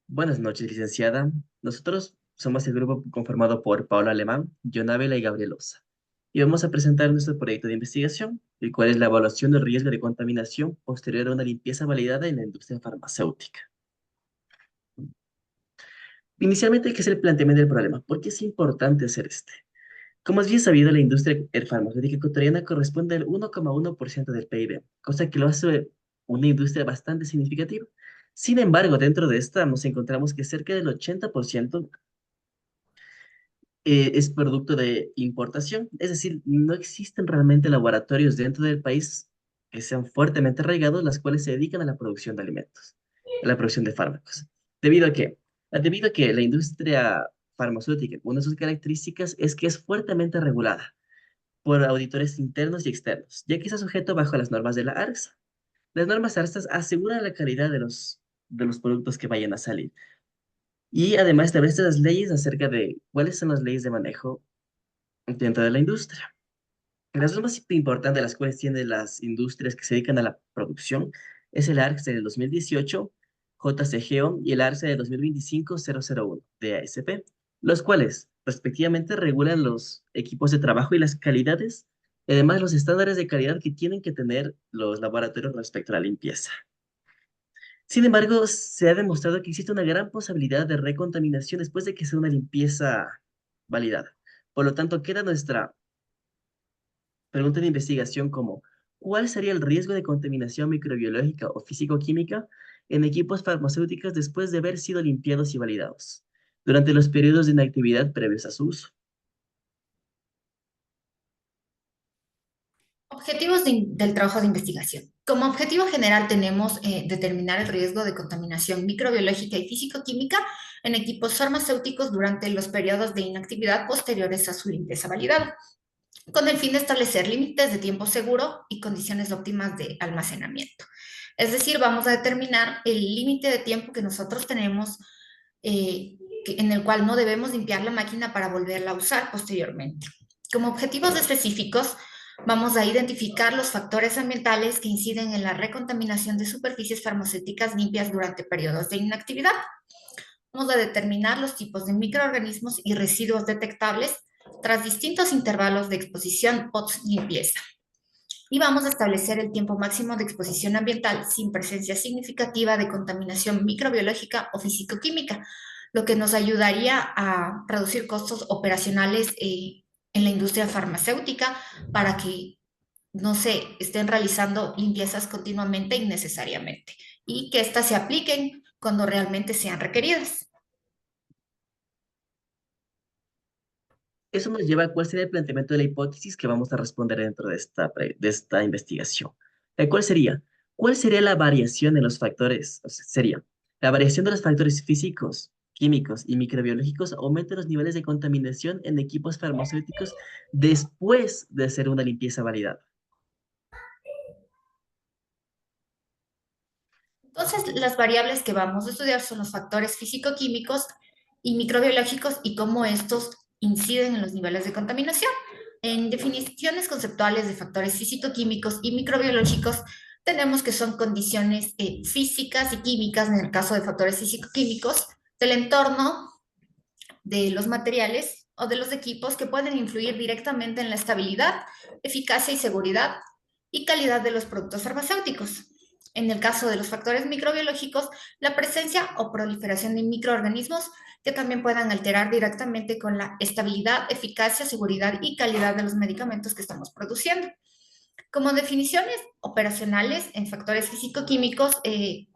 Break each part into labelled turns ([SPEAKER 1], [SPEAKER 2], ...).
[SPEAKER 1] Buenas noches, licenciada. Nosotros somos el grupo conformado por Paula Alemán, John Ávila y Gabriel Osa. Y vamos a presentar nuestro proyecto de investigación, el cual es la evaluación del riesgo de contaminación posterior a una limpieza validada en la industria farmacéutica. Inicialmente, ¿qué es el planteamiento del problema? ¿Por qué es importante hacer este? Como es bien sabido, la industria farmacéutica ecuatoriana corresponde al 1,1% del PIB, cosa que lo hace una industria bastante significativa. Sin embargo, dentro de esta nos encontramos que cerca del 80% es producto de importación, es decir, no existen realmente laboratorios dentro del país que sean fuertemente arraigados, las cuales se dedican a la producción de alimentos, a la producción de fármacos. ¿Debido a qué? Debido a que la industria farmacéutica, una de sus características es que es fuertemente regulada por auditores internos y externos, ya que está sujeto bajo las normas de la ARSA. Las normas ARSA aseguran la calidad de los productos que vayan a salir. Y además establece las leyes acerca de cuáles son las leyes de manejo dentro de la industria. Las dos más importantes de las cuales tienen las industrias que se dedican a la producción es el ARCS del 2018, JCGO, y el ARCE del 2025-001 de ASP, los cuales respectivamente regulan los equipos de trabajo y las calidades, y además los estándares de calidad que tienen que tener los laboratorios respecto a la limpieza. Sin embargo, se ha demostrado que existe una gran posibilidad de recontaminación después de que sea una limpieza validada. Por lo tanto, queda nuestra pregunta de investigación como, ¿cuál sería el riesgo de contaminación microbiológica o físico-química en equipos farmacéuticos después de haber sido limpiados y validados durante los periodos de inactividad previos a su uso?
[SPEAKER 2] Objetivos del trabajo de investigación. Como objetivo general tenemos determinar el riesgo de contaminación microbiológica y físico-química en equipos farmacéuticos durante los periodos de inactividad posteriores a su limpieza validada, con el fin de establecer límites de tiempo seguro y condiciones óptimas de almacenamiento. Es decir, vamos a determinar el límite de tiempo que nosotros tenemos en el cual no debemos limpiar la máquina para volverla a usar posteriormente. Como objetivos específicos, vamos a identificar los factores ambientales que inciden en la recontaminación de superficies farmacéuticas limpias durante periodos de inactividad. Vamos a determinar los tipos de microorganismos y residuos detectables tras distintos intervalos de exposición post-limpieza. Y vamos a establecer el tiempo máximo de exposición ambiental sin presencia significativa de contaminación microbiológica o físico-química, lo que nos ayudaría a reducir costos operacionales en la industria farmacéutica para que no se estén realizando limpiezas continuamente e innecesariamente y que éstas se apliquen cuando realmente sean requeridas.
[SPEAKER 1] Eso nos lleva a cuál sería el planteamiento de la hipótesis que vamos a responder dentro de de esta investigación. ¿Cuál sería? ¿Cuál sería la variación en los factores? O sea, sería, la variación de los factores físicos, químicos y microbiológicos aumenta los niveles de contaminación en equipos farmacéuticos después de hacer una limpieza validada.
[SPEAKER 2] Entonces, las variables que vamos a estudiar son los factores físico-químicos y microbiológicos y cómo estos inciden en los niveles de contaminación. En definiciones conceptuales de factores físico-químicos y microbiológicos, tenemos que son condiciones físicas y químicas, en el caso de factores físico-químicos, del entorno, de los materiales o de los equipos que pueden influir directamente en la estabilidad, eficacia y seguridad y calidad de los productos farmacéuticos. En el caso de los factores microbiológicos, la presencia o proliferación de microorganismos que también puedan alterar directamente con la estabilidad, eficacia, seguridad y calidad de los medicamentos que estamos produciendo. Como definiciones operacionales en factores físico-químicos,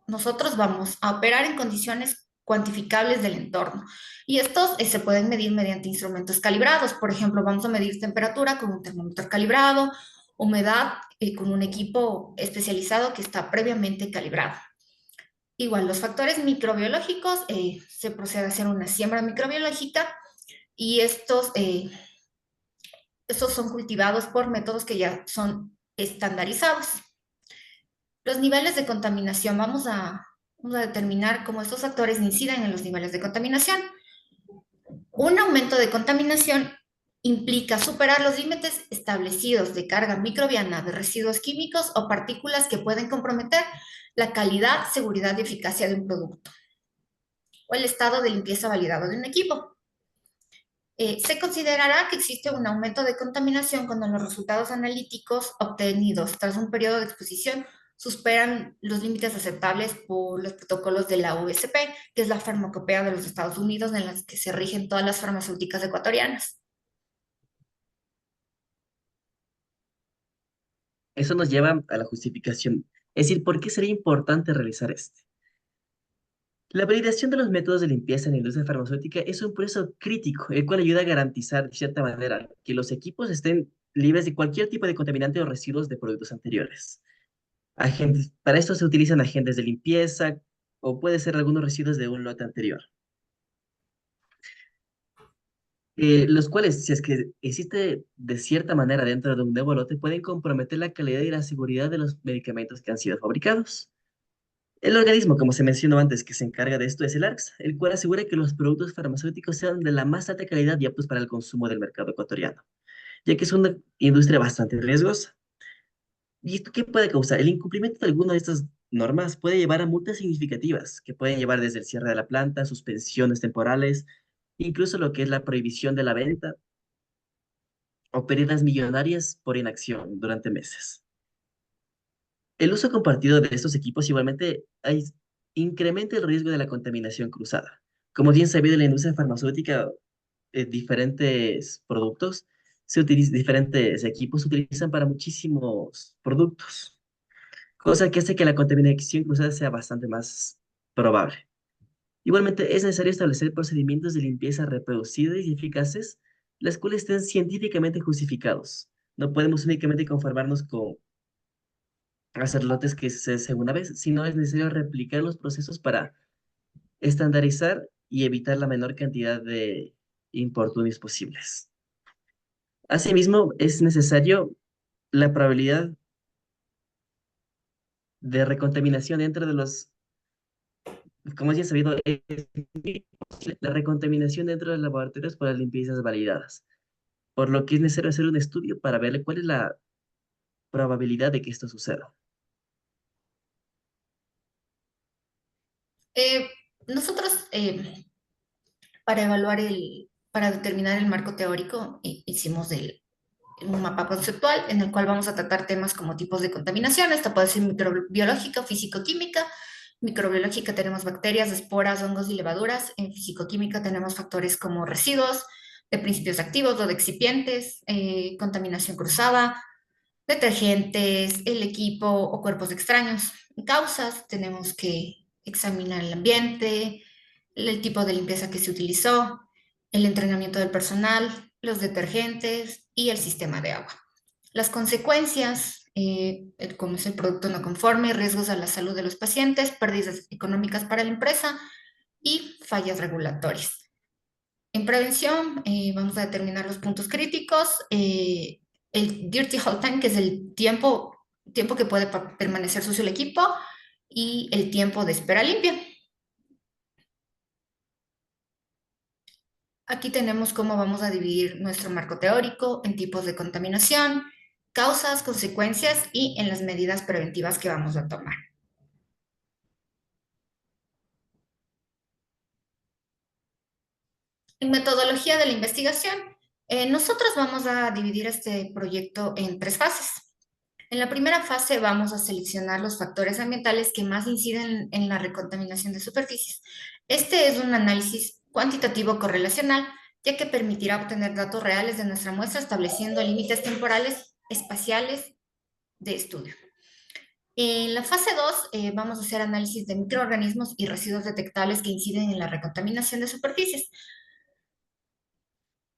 [SPEAKER 2] nosotros vamos a operar en condiciones cuantificables del entorno y estos se pueden medir mediante instrumentos calibrados. Por ejemplo, vamos a medir temperatura con un termómetro calibrado, humedad con un equipo especializado que está previamente calibrado. Igual, los factores microbiológicos, se procede a hacer una siembra microbiológica y estos son cultivados por métodos que ya son estandarizados. Los niveles de contaminación, vamos a determinar cómo estos factores inciden en los niveles de contaminación. Un aumento de contaminación implica superar los límites establecidos de carga microbiana de residuos químicos o partículas que pueden comprometer la calidad, seguridad y eficacia de un producto. o el estado de limpieza validado de un equipo. Se considerará que existe un aumento de contaminación cuando los resultados analíticos obtenidos tras un periodo de exposición superan los límites aceptables por los protocolos de la USP, que es la farmacopea de los Estados Unidos, en las que se rigen todas las farmacéuticas ecuatorianas.
[SPEAKER 1] Eso nos lleva a la justificación. Es decir, ¿por qué sería importante realizar este? La validación de los métodos de limpieza en la industria farmacéutica es un proceso crítico, el cual ayuda a garantizar, de cierta manera, que los equipos estén libres de cualquier tipo de contaminante o residuos de productos anteriores. Para esto se utilizan agentes de limpieza o puede ser algunos residuos de un lote anterior, los cuales, si es que existe de cierta manera dentro de un nuevo lote, pueden comprometer la calidad y la seguridad de los medicamentos que han sido fabricados. El organismo, como se mencionó antes, que se encarga de esto es el ARCS, el cual asegura que los productos farmacéuticos sean de la más alta calidad y aptos para el consumo del mercado ecuatoriano, ya que es una industria bastante riesgosa. ¿Y esto qué puede causar? El incumplimiento de alguna de estas normas puede llevar a multas significativas, que pueden llevar desde el cierre de la planta, suspensiones temporales, incluso lo que es la prohibición de la venta o pérdidas millonarias por inacción durante meses. El uso compartido de estos equipos igualmente incrementa el riesgo de la contaminación cruzada. Como bien sabido en la industria farmacéutica, diferentes productos, diferentes equipos se utilizan para muchísimos productos, cosa que hace que la contaminación cruzada sea bastante más probable. Igualmente, es necesario establecer procedimientos de limpieza reproducidos y eficaces, las cuales estén científicamente justificados. No podemos únicamente conformarnos con hacer lotes que se hace una vez, sino es necesario replicar los procesos para estandarizar y evitar la menor cantidad de importunios posibles. Asimismo, es necesario la probabilidad de recontaminación dentro de los, como ya sabido, es la recontaminación dentro de los laboratorios por las limpiezas validadas, por lo que es necesario hacer un estudio para ver cuál es la probabilidad de que esto suceda.
[SPEAKER 2] Eh, nosotros, para determinar el marco teórico, hicimos un mapa conceptual en el cual vamos a tratar temas como tipos de contaminación. Esta puede ser microbiológica, físico-química. Microbiológica tenemos bacterias, esporas, hongos y levaduras. En físico-química tenemos factores como residuos de principios activos o de excipientes, contaminación cruzada, detergentes, el equipo o cuerpos extraños. En causas tenemos que examinar el ambiente, el tipo de limpieza que se utilizó, el entrenamiento del personal, los detergentes y el sistema de agua. Las consecuencias, como es el producto no conforme, riesgos a la salud de los pacientes, pérdidas económicas para la empresa y fallas regulatorias. En prevención, vamos a determinar los puntos críticos, el dirty hold time, que es el tiempo que puede permanecer sucio el equipo, y el tiempo de espera limpia. Aquí tenemos cómo vamos a dividir nuestro marco teórico en tipos de contaminación, causas, consecuencias y en las medidas preventivas que vamos a tomar. En metodología de la investigación, nosotros vamos a dividir este proyecto en tres fases. En la primera fase vamos a seleccionar los factores ambientales que más inciden en la recontaminación de superficies. Este es un análisis cuantitativo correlacional, ya que permitirá obtener datos reales de nuestra muestra estableciendo límites temporales espaciales de estudio. En la fase 2 vamos a hacer análisis de microorganismos y residuos detectables que inciden en la recontaminación de superficies.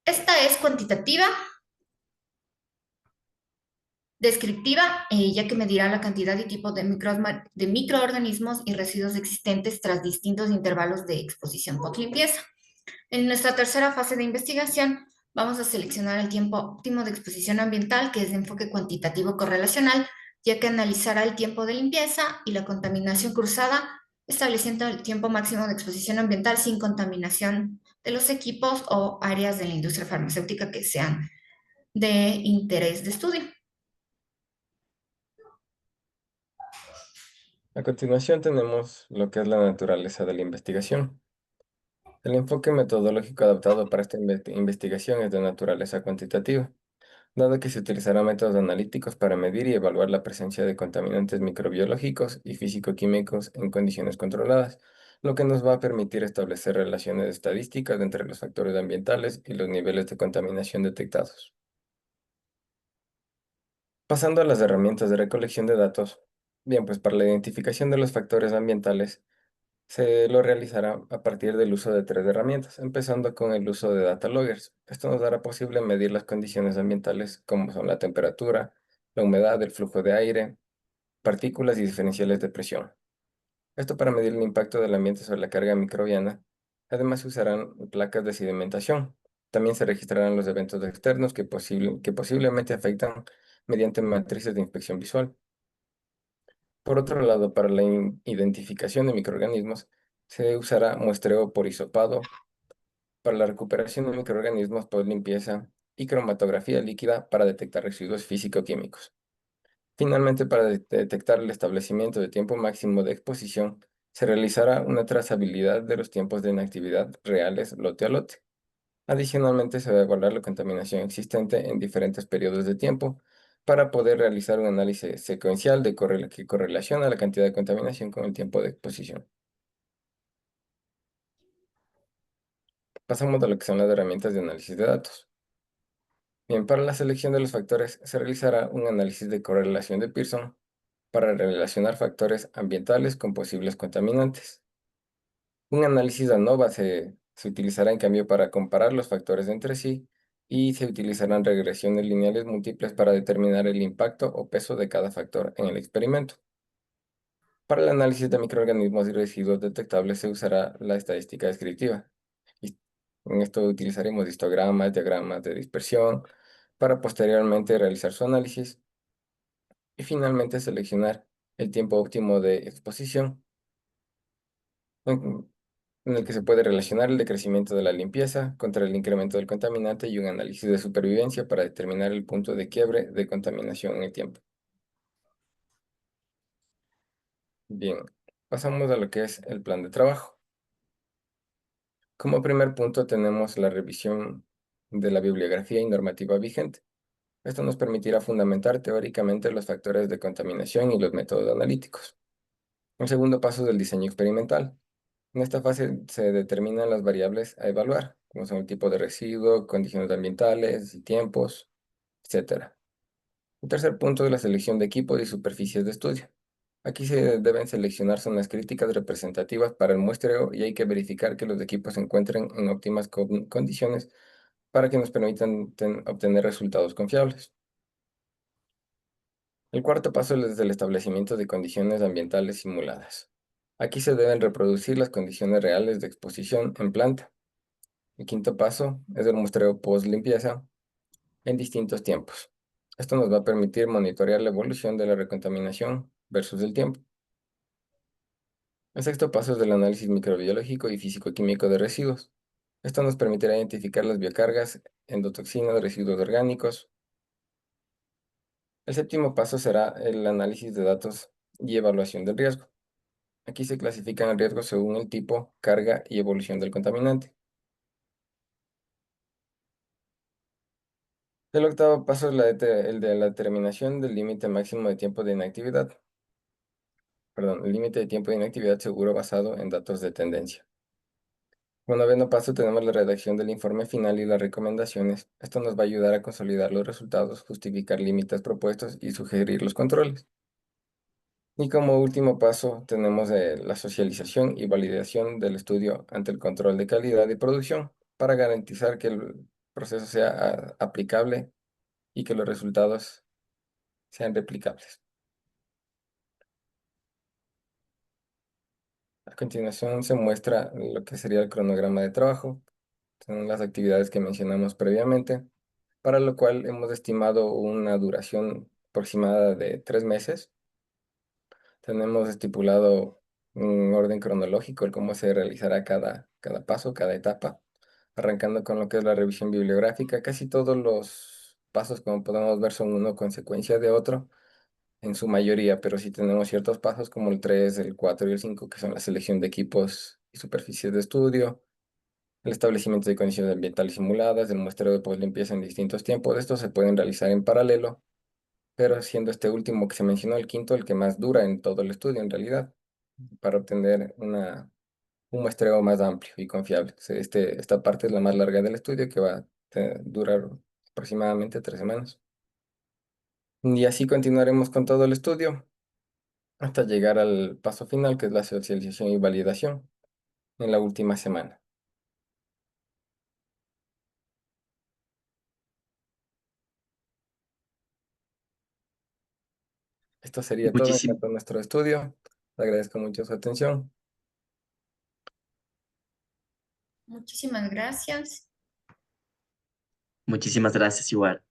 [SPEAKER 2] Esta es cuantitativa, descriptiva, ya que medirá la cantidad y tipo de microorganismos y residuos existentes tras distintos intervalos de exposición post-limpieza. En nuestra tercera fase de investigación, vamos a seleccionar el tiempo óptimo de exposición ambiental, que es de enfoque cuantitativo correlacional, ya que analizará el tiempo de limpieza y la contaminación cruzada, estableciendo el tiempo máximo de exposición ambiental sin contaminación de los equipos o áreas de la industria farmacéutica que sean de interés de estudio.
[SPEAKER 3] A continuación tenemos lo que es la naturaleza de la investigación. El enfoque metodológico adaptado para esta investigación es de naturaleza cuantitativa, dado que se utilizarán métodos analíticos para medir y evaluar la presencia de contaminantes microbiológicos y físico-químicos en condiciones controladas, lo que nos va a permitir establecer relaciones estadísticas entre los factores ambientales y los niveles de contaminación detectados. Pasando a las herramientas de recolección de datos, bien, pues para la identificación de los factores ambientales, se lo realizará a partir del uso de tres herramientas, empezando con el uso de data loggers. Esto nos dará posible medir las condiciones ambientales como son la temperatura, la humedad, el flujo de aire, partículas y diferenciales de presión. Esto para medir el impacto del ambiente sobre la carga microbiana. Además se usarán placas de sedimentación. También se registrarán los eventos externos que posiblemente afectan mediante matrices de inspección visual. Por otro lado, para la identificación de microorganismos, se usará muestreo por hisopado para la recuperación de microorganismos por limpieza y cromatografía líquida para detectar residuos físico-químicos. Finalmente, para detectar el establecimiento de tiempo máximo de exposición, se realizará una trazabilidad de los tiempos de inactividad reales lote a lote. Adicionalmente, se va a evaluar la contaminación existente en diferentes periodos de tiempo para poder realizar un análisis secuencial que correlaciona la cantidad de contaminación con el tiempo de exposición. Pasamos a lo que son las herramientas de análisis de datos. Bien, para la selección de los factores se realizará un análisis de correlación de Pearson para relacionar factores ambientales con posibles contaminantes. Un análisis ANOVA se utilizará en cambio para comparar los factores entre sí y se utilizarán regresiones lineales múltiples para determinar el impacto o peso de cada factor en el experimento. Para el análisis de microorganismos y residuos detectables se usará la estadística descriptiva. Y en esto utilizaremos histogramas, diagramas de dispersión para posteriormente realizar su análisis y finalmente seleccionar el tiempo óptimo de exposición en en el que se puede relacionar el decrecimiento de la limpieza contra el incremento del contaminante y un análisis de supervivencia para determinar el punto de quiebre de contaminación en el tiempo. Bien, pasamos a lo que es el plan de trabajo. Como primer punto tenemos la revisión de la bibliografía y normativa vigente. Esto nos permitirá fundamentar teóricamente los factores de contaminación y los métodos analíticos. El segundo paso es el diseño experimental. En esta fase se determinan las variables a evaluar, como son el tipo de residuo, condiciones ambientales y tiempos, etcétera. El tercer punto es la selección de equipos y superficies de estudio. Aquí se deben seleccionar zonas críticas representativas para el muestreo y hay que verificar que los equipos se encuentren en óptimas condiciones para que nos permitan obtener resultados confiables. El cuarto paso es el establecimiento de condiciones ambientales simuladas. Aquí se deben reproducir las condiciones reales de exposición en planta. El quinto paso es el muestreo post limpieza en distintos tiempos. Esto nos va a permitir monitorear la evolución de la recontaminación versus el tiempo. El sexto paso es el análisis microbiológico y físico-químico de residuos. Esto nos permitirá identificar las biocargas, endotoxinas, residuos orgánicos. El séptimo paso será el análisis de datos y evaluación del riesgo. Aquí se clasifican el riesgo según el tipo, carga y evolución del contaminante. El octavo paso es el de la determinación del límite máximo de tiempo de inactividad. Perdón, el límite de tiempo de inactividad seguro basado en datos de tendencia. Como noveno paso tenemos la redacción del informe final y las recomendaciones. Esto nos va a ayudar a consolidar los resultados, justificar límites propuestos y sugerir los controles. Y como último paso tenemos la socialización y validación del estudio ante el control de calidad y producción para garantizar que el proceso sea aplicable y que los resultados sean replicables. A continuación se muestra lo que sería el cronograma de trabajo. Son las actividades que mencionamos previamente, para lo cual hemos estimado una duración aproximada de 3 meses. Tenemos estipulado un orden cronológico, el cómo se realizará cada paso, cada etapa, arrancando con lo que es la revisión bibliográfica. Casi todos los pasos, como podemos ver, son uno consecuencia de otro, en su mayoría, pero sí tenemos ciertos pasos como el 3, el 4 y el 5, que son la selección de equipos y superficies de estudio, el establecimiento de condiciones ambientales simuladas, el muestreo de post-limpieza en distintos tiempos. Estos se pueden realizar en paralelo, pero siendo este último que se mencionó, el quinto, el que más dura en todo el estudio en realidad, para obtener un muestreo más amplio y confiable. Esta parte es la más larga del estudio que va a durar aproximadamente 3 semanas. Y así continuaremos con todo el estudio hasta llegar al paso final, que es la socialización y validación en la última semana. Esto sería todo en
[SPEAKER 1] Muchísim-
[SPEAKER 3] cuanto a nuestro estudio. Le agradezco mucho su atención.
[SPEAKER 2] Muchísimas gracias.
[SPEAKER 1] muchísimas gracias igual.